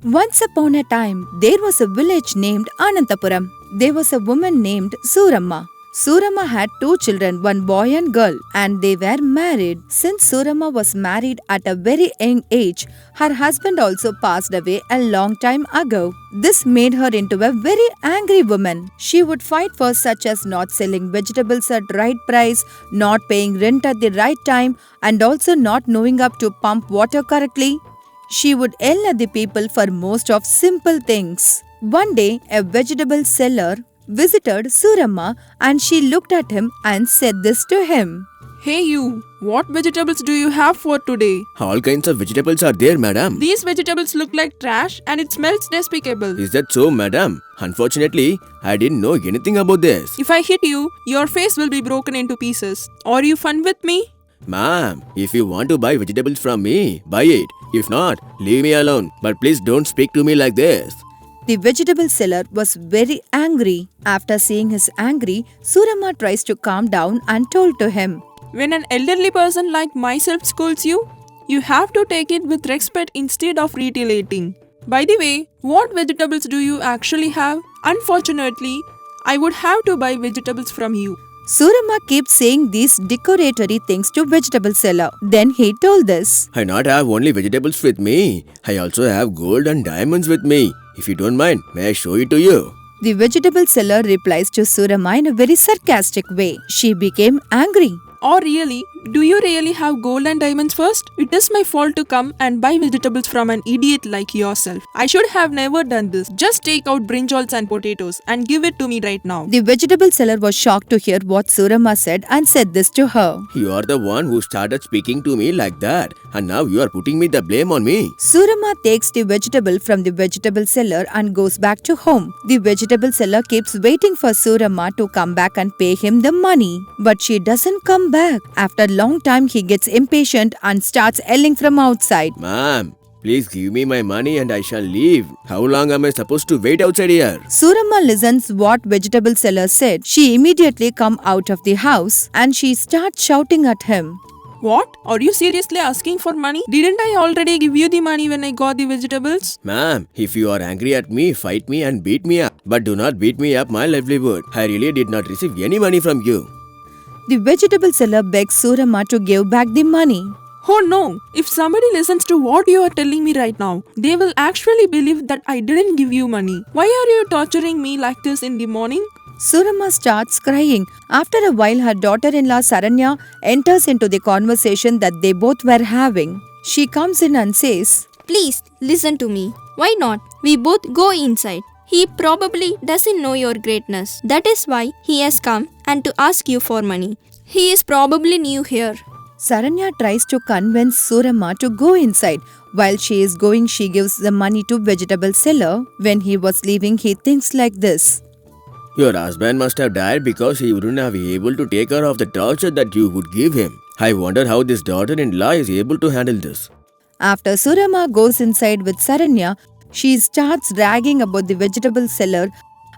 Once upon a time, there was a village named Anantapuram. There was a woman named Suramma. Suramma had 2 children, one boy and girl, and they were married. Since Suramma was married at a very young age, her husband also passed away a long time ago. This made her into a very angry woman. She would fight for such as not selling vegetables at right price, not paying rent at the right time, and also not knowing up to pump water correctly. She would yell at the people for most of simple things. One day, a vegetable seller visited Suramma and she looked at him and said this to him. Hey you, what vegetables do you have for today? All kinds of vegetables are there, madam. These vegetables look like trash and it smells despicable. Is that so, madam? Unfortunately, I didn't know anything about this. If I hit you, your face will be broken into pieces. Are you fun with me? Ma'am, if you want to buy vegetables from me, buy it. If not, leave me alone. But please don't speak to me like this. The vegetable seller was very angry. After seeing his angry, Suramma tries to calm down and told to him, When an elderly person like myself scolds you, you have to take it with respect instead of retaliating. By the way, what vegetables do you actually have? Unfortunately, I would have to buy vegetables from you. Suramma keeps saying these decoratory things to vegetable seller. Then he told this. I not have only vegetables with me. I also have gold and diamonds with me. If you don't mind, may I show it to you? The vegetable seller replies to Suramma in a very sarcastic way. She became angry. Or really, do you really have gold and diamonds first? It is my fault to come and buy vegetables from an idiot like yourself. I should have never done this. Just take out brinjals and potatoes and give it to me right now. The vegetable seller was shocked to hear what Suramma said and said this to her. You are the one who started speaking to me like that. And now you are putting me the blame on me. Suramma takes the vegetable from the vegetable seller and goes back to home. The vegetable seller keeps waiting for Suramma to come back and pay him the money. But she doesn't come back. After a long time, he gets impatient and starts yelling from outside. Ma'am, please give me my money and I shall leave. How long am I supposed to wait outside here? Suramma listens what vegetable seller said. She immediately come out of the house and she starts shouting at him. What? Are you seriously asking for money? Didn't I already give you the money when I got the vegetables? Ma'am, if you are angry at me, fight me and beat me up. But do not beat me up my livelihood. I really did not receive any money from you. The vegetable seller begs Suramma to give back the money. Oh no! If somebody listens to what you are telling me right now, they will actually believe that I didn't give you money. Why are you torturing me like this in the morning? Suramma starts crying. After a while, her daughter-in-law Saranya enters into the conversation that they both were having. She comes in and says, Please listen to me. Why not? We both go inside. He probably doesn't know your greatness. That is why he has come and to ask you for money. He is probably new here. Saranya tries to convince Suramma to go inside. While she is going, she gives the money to vegetable seller. When he was leaving, he thinks like this. Your husband must have died because he wouldn't have been able to take care of the torture that you would give him. I wonder how this daughter-in-law is able to handle this. After Suramma goes inside with Saranya, she starts bragging about the vegetable seller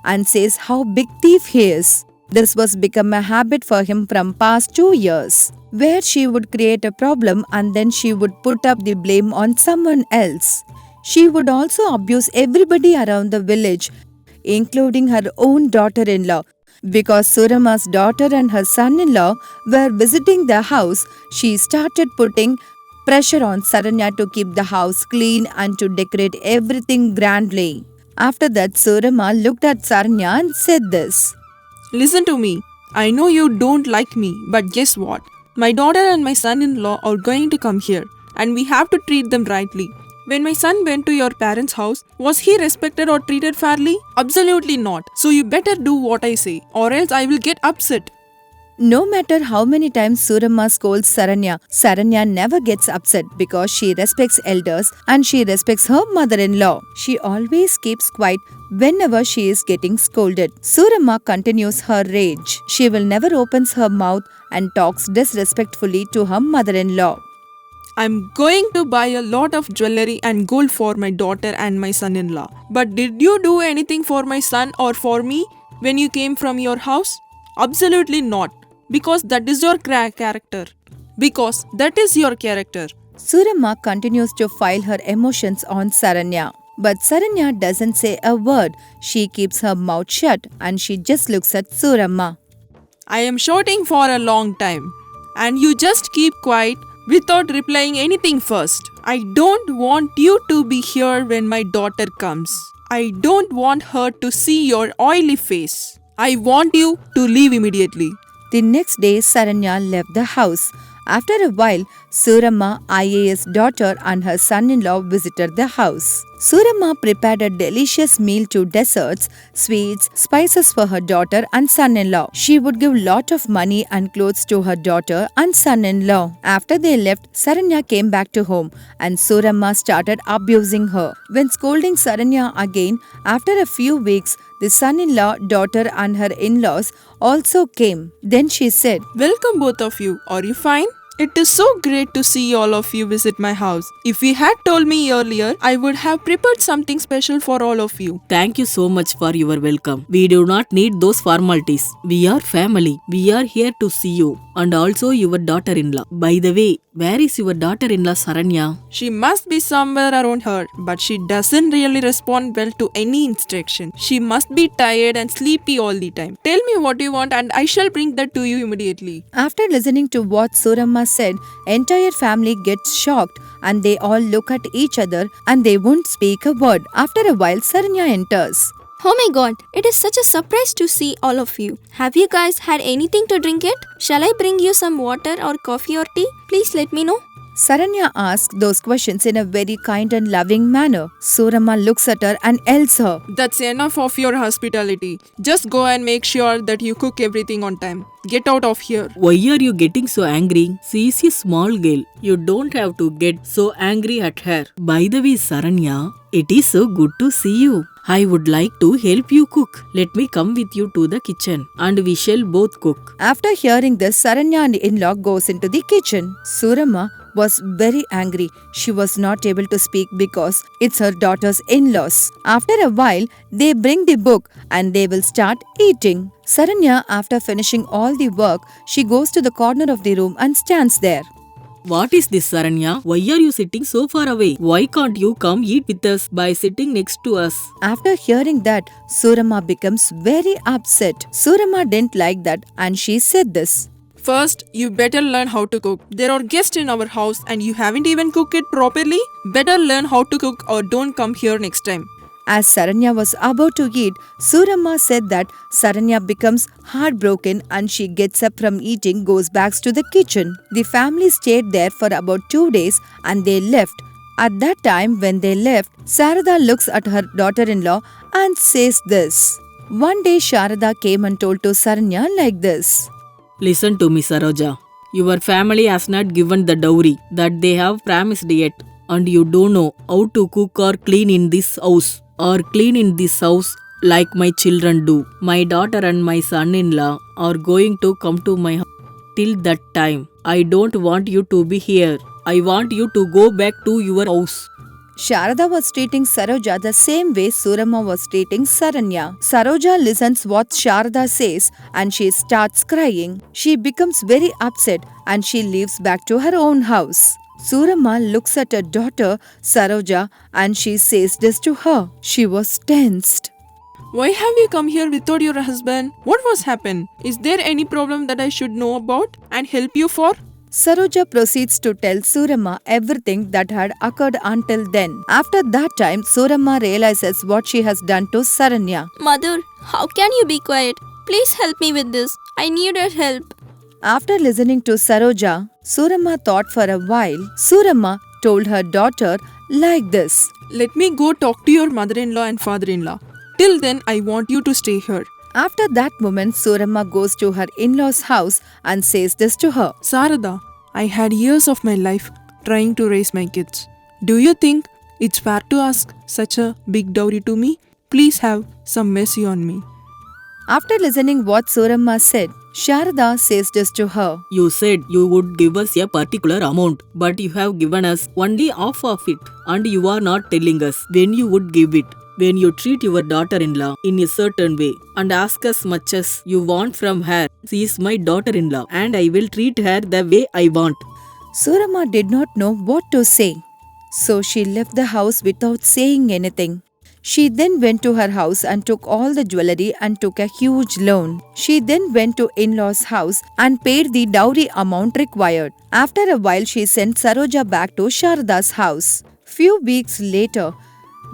and says how big thief he is. This was become a habit for him from past 2 years, where she would create a problem and then she would put up the blame on someone else. She would also abuse everybody around the village, including her own daughter-in-law. Because Suramma's daughter and her son-in-law were visiting the house, she started putting pressure on Saranya to keep the house clean and to decorate everything grandly. After that, Suramma looked at Saranya and said this. Listen to me. I know you don't like me, but guess what? My daughter and my son-in-law are going to come here, and we have to treat them rightly. When my son went to your parents' house, was he respected or treated fairly? Absolutely not. So you better do what I say, or else I will get upset. No matter how many times Suramma scolds Saranya, Saranya never gets upset because she respects elders and she respects her mother-in-law. She always keeps quiet whenever she is getting scolded. Suramma continues her rage. She will never opens her mouth and talks disrespectfully to her mother-in-law. I'm going to buy a lot of jewelry and gold for my daughter and my son-in-law. But did you do anything for my son or for me when you came from your house? Absolutely not. Because that is your character. Because that is your character. Suramma continues to file her emotions on Saranya. But Saranya doesn't say a word. She keeps her mouth shut and she just looks at Suramma. I am shouting for a long time, and you just keep quiet without replying anything first. I don't want you to be here when my daughter comes. I don't want her to see your oily face. I want you to leave immediately. The next day, Saranya left the house. After a while, Suramma, IAS daughter, and her son-in-law visited the house. Suramma prepared a delicious meal to desserts, sweets, spices for her daughter and son-in-law. She would give lot of money and clothes to her daughter and son-in-law. After they left, Saranya came back to home and Suramma started abusing her. When scolding Saranya again, after a few weeks, the son-in-law, daughter and her in-laws also came. Then she said, Welcome both of you. Are you fine? It is so great to see all of you visit my house. If you had told me earlier, I would have prepared something special for all of you. Thank you so much for your welcome. We do not need those formalities. We are family. We are here to see you and also your daughter-in-law. By the way, where is your daughter-in-law Saranya? She must be somewhere around her, but she doesn't really respond well to any instruction. She must be tired and sleepy all the time. Tell me what you want and I shall bring that to you immediately. After listening to what Suramma said, entire family gets shocked and they all look at each other and they won't speak a word. After a while, Saranya enters. Oh my god, it is such a surprise to see all of you. Have you guys had anything to drink yet? Shall I bring you some water or coffee or tea? Please let me know. Saranya asks those questions in a very kind and loving manner. Suramma looks at her and yells her. That's enough of your hospitality. Just go and make sure that you cook everything on time. Get out of here. Why are you getting so angry? She is a small girl. You don't have to get so angry at her. By the way, Saranya, it is so good to see you. I would like to help you cook. Let me come with you to the kitchen and we shall both cook. After hearing this, Saranya and in-law goes into the kitchen. Suramma was very angry. She was not able to speak because it's her daughter's in-laws. After a while, they bring the book and they will start eating. Saranya, after finishing all the work, she goes to the corner of the room and stands there. What is this, Saranya? Why are you sitting so far away? Why can't you come eat with us by sitting next to us? After hearing that, Suramma becomes very upset. Suramma didn't like that and she said this. First, you better learn how to cook. There are guests in our house and you haven't even cooked it properly. Better learn how to cook or don't come here next time. As Saranya was about to eat, Suramma said that Saranya becomes heartbroken and she gets up from eating, goes back to the kitchen. The family stayed there for about 2 days and they left. At that time when they left, Sarada looks at her daughter-in-law and says this. One day Sharada came and told to Saranya like this. Listen to me, Saroja. Your family has not given the dowry that they have promised yet, and you don't know how to cook or clean in this house like my children do. My daughter and my son-in-law are going to come to my house. Till that time, I don't want you to be here. I want you to go back to your house. Sharada was treating Saroja the same way Suramma was treating Saranya. Saroja listens what Sharada says and she starts crying. She becomes very upset and she leaves back to her own house. Suramma looks at her daughter, Saroja, and she says this to her. She was tensed. Why have you come here without your husband? What was happened? Is there any problem that I should know about and help you for? Saroja proceeds to tell Suramma everything that had occurred until then. After that time, Suramma realizes what she has done to Saranya. Mother, how can you be quiet? Please help me with this. I need your help. After listening to Saroja, Suramma thought for a while. Suramma told her daughter like this. Let me go talk to your mother-in-law and father-in-law. Till then, I want you to stay here. After that moment, Suramma goes to her in-laws' house and says this to her. Sarada, I had years of my life trying to raise my kids. Do you think it's fair to ask such a big dowry to me? Please have some mercy on me. After listening what Suramma said, Sharada says this to her. You said you would give us a particular amount, but you have given us only half of it, and you are not telling us when you would give it. When you treat your daughter-in-law in a certain way and ask as much as you want from her, she is my daughter-in-law and I will treat her the way I want. Suramma did not know what to say. So she left the house without saying anything. She then went to her house and took all the jewelry and took a huge loan. She then went to in-laws' house and paid the dowry amount required. After a while, she sent Saroja back to Sharada's house. Few weeks later,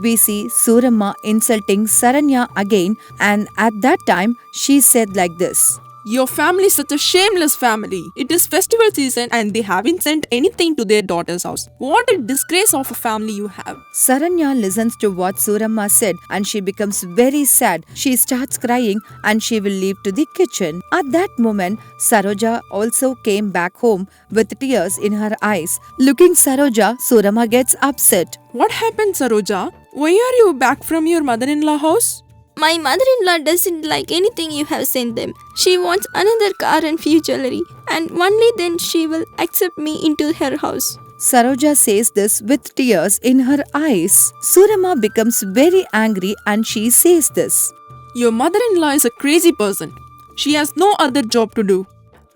we see Suramma insulting Saranya again, and at that time she said like this. Your family is such a shameless family. It is festival season and they haven't sent anything to their daughter's house. What a disgrace of a family you have. Saranya listens to what Suramma said and she becomes very sad. She starts crying and she will leave to the kitchen. At that moment, Saroja also came back home with tears in her eyes. Looking Saroja, Suramma gets upset. What happened, Saroja? Why are you back from your mother-in-law house? My mother-in-law doesn't like anything you have sent them. She wants another car and few jewelry, and only then she will accept me into her house. Saroja says this with tears in her eyes. Suramma becomes very angry and she says this. Your mother-in-law is a crazy person. She has no other job to do.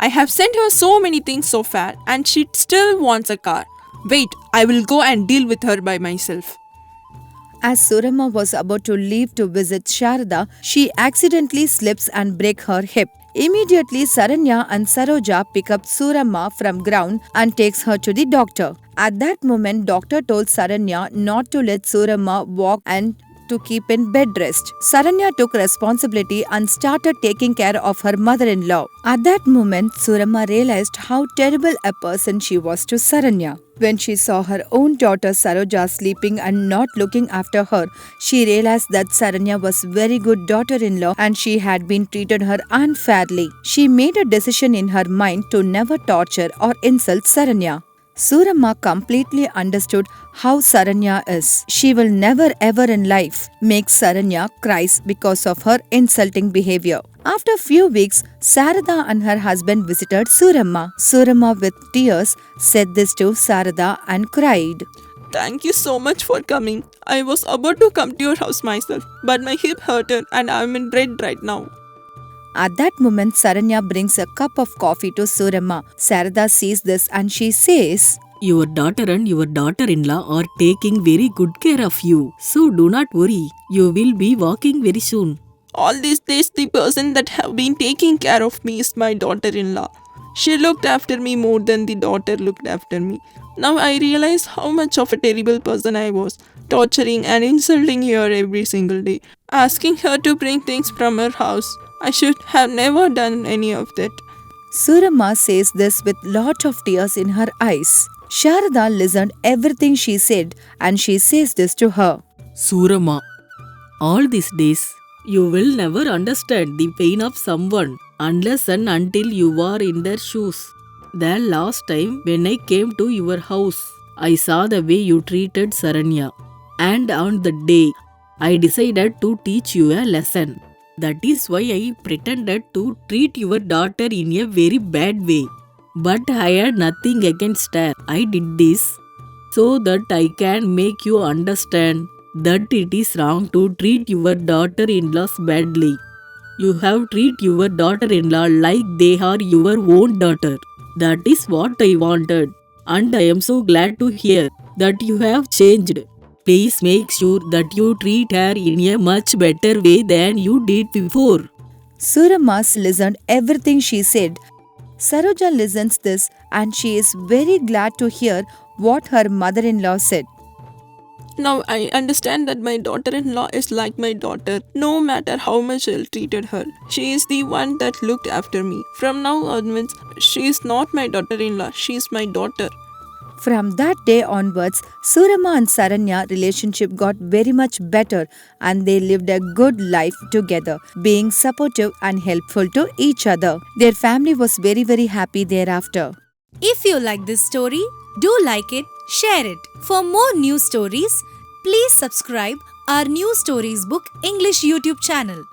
I have sent her so many things so far and she still wants a car. Wait, I will go and deal with her by myself. As Suramma was about to leave to visit Sharada, she accidentally slips and breaks her hip. Immediately, Saranya and Saroja pick up Suramma from ground and takes her to the doctor. At that moment, doctor told Saranya not to let Suramma walk and to keep in bed rest. Saranya took responsibility and started taking care of her mother-in-law. At that moment, Suramma realized how terrible a person she was to Saranya. When she saw her own daughter Saroja sleeping and not looking after her, she realized that Saranya was very good daughter-in-law and she had been treated her unfairly. She made a decision in her mind to never torture or insult Saranya. Suramma completely understood how Saranya is. She will never ever in life make Saranya cries because of her insulting behavior. After few weeks, Sarada and her husband visited Suramma. Suramma with tears said this to Sarada and cried. Thank you so much for coming. I was about to come to your house myself, but my hip hurted and I am in dread right now. At that moment, Saranya brings a cup of coffee to Suramma. Sarada sees this and she says, Your daughter and your daughter-in-law are taking very good care of you. So do not worry. You will be walking very soon. All these days, the person that have been taking care of me is my daughter-in-law. She looked after me more than the daughter looked after me. Now I realize how much of a terrible person I was, torturing and insulting her every single day, asking her to bring things from her house. I should have never done any of that. Suramma says this with lot of tears in her eyes. Sharada listened everything she said and she says this to her. Suramma, all these days, you will never understand the pain of someone unless and until you are in their shoes. The last time when I came to your house, I saw the way you treated Saranya. And on the day, I decided to teach you a lesson. That is why I pretended to treat your daughter in a very bad way. But I had nothing against her. I did this so that I can make you understand that it is wrong to treat your daughter-in-laws badly. You have treated your daughter-in-law like they are your own daughter. That is what I wanted. And I am so glad to hear that you have changed. Please make sure that you treat her in a much better way than you did before. Suramma listened everything she said. Saroja listens this and she is very glad to hear what her mother-in-law said. Now I understand that my daughter-in-law is like my daughter, no matter how much I treated her. She is the one that looked after me. From now onwards, she is not my daughter-in-law, she is my daughter. From that day onwards, Suramma and Saranya relationship got very much better and they lived a good life together, being supportive and helpful to each other. Their family was very happy thereafter. If you like this story, do like it, share it. For more new stories, please subscribe our New Stories Book English YouTube channel.